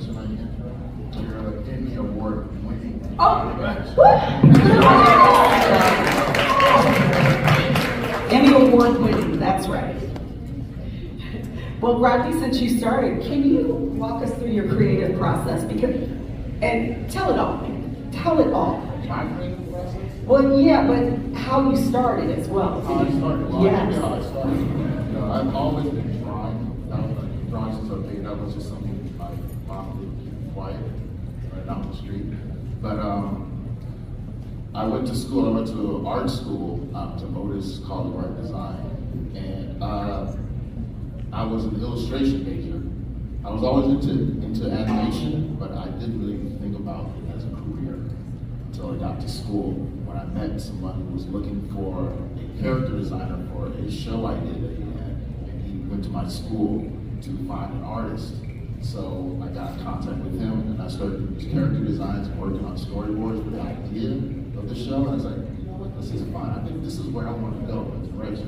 mention on the intro? You're an Emmy Award winning. Emmy Award winning, that's right. Well, Rodney, since you started, can you walk us through your creative process? And tell it all. Tell it all. My creative process? Well, yeah, but how you started as well. How I started? Well, yes. Yeah, I started. I've always been drawing. I was like, drawing since I was big. That was just something my mom did to keep quiet right down the street. But I went to school. I went to art school, to Otis College of Art Design, and I was an illustration major. I was always into animation, but I didn't really think about it as a career until I got to school, when I met someone who was looking for a character designer for a show I did that he had, and he went to my school to find an artist. So I got in contact with him, and I started doing character designs and working on storyboards with the idea of the show. And I was like, you know what, this is fun. I think this is where I want to go in this direction.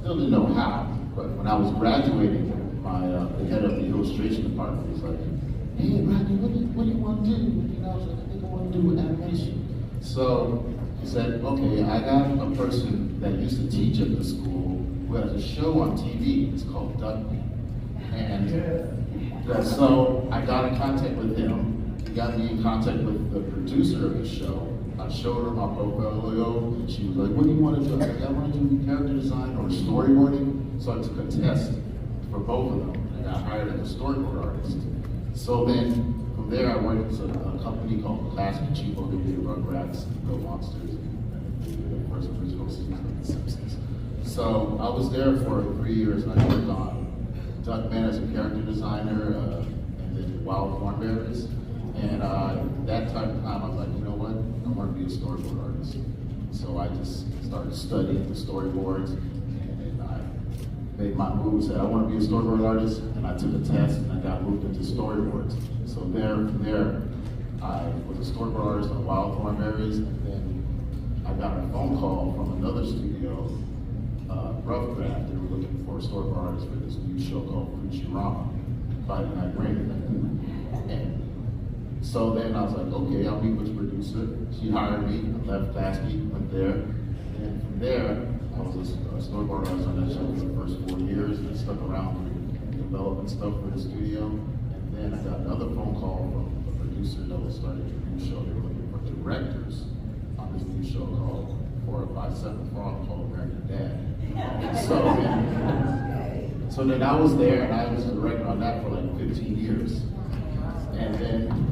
Still didn't know how, but when I was graduating, the head of the illustration department was like, hey, Rodney, what do you want to do? You know, I was like, I think I want to do animation. So he said, okay, I got a person that used to teach at the school who has a show on TV. It's called Duck. And so I got in contact with him. He got me in contact with the producer of the show. I showed her my portfolio, and she was like, what do you want to do? I said, I want to do character design or storyboarding. So I took a test for both of them, and I got hired as a storyboard artist. So then, from there, I worked at a company called Classic Chico. They did Rugrats, Go Monsters, and they did the first original season of The Simpsons. So I was there for 3 years, and I worked on Duckman as a character designer, and then Wild Thornberries. And that type of time, I was like, you know what? I want to be a storyboard artist. So I just started studying the storyboards, and I made my move, said I want to be a storyboard artist, and I took a test, and I got moved into storyboards. So from there, I was a storyboard artist on Wild Thornberries, and then I got a phone call from another studio, Rough Draft. They were looking for a storyboard artist for this new show called Futurama, Friday Night Rain. And so then I was like, okay, I'll meet with the producer. She hired me. I left Classic, went there, and from there, I was a storyboard artist on that show for the first 4 years, and stuck around developing stuff for the studio. And then I got another phone call from a producer that was starting a new show. They were looking for directors on this new show called 457 Frog called American Dad. So then I was there, and I was a director on that for like 15 years. And then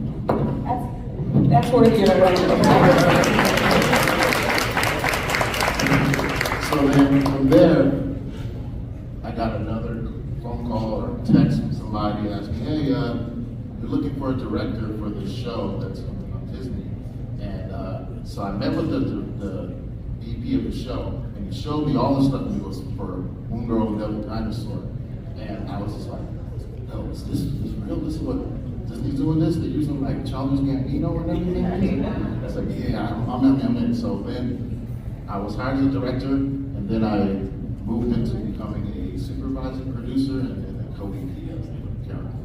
that's worthy of a record. So then from there, I got another phone call or text from somebody asking, hey, you're looking for a director for this show that's on Disney. And so I met with the VP of the show, and he showed me all the stuff that was for Moon Girl and Devil Dinosaur. And I was just like, no, is this real? This is what Disney's doing this? They're using like Childish Gambino and everything? I was like, yeah, I'm in. So then I was hired as a director, and then I moved into becoming a supervising producer and then a co-VP as the character.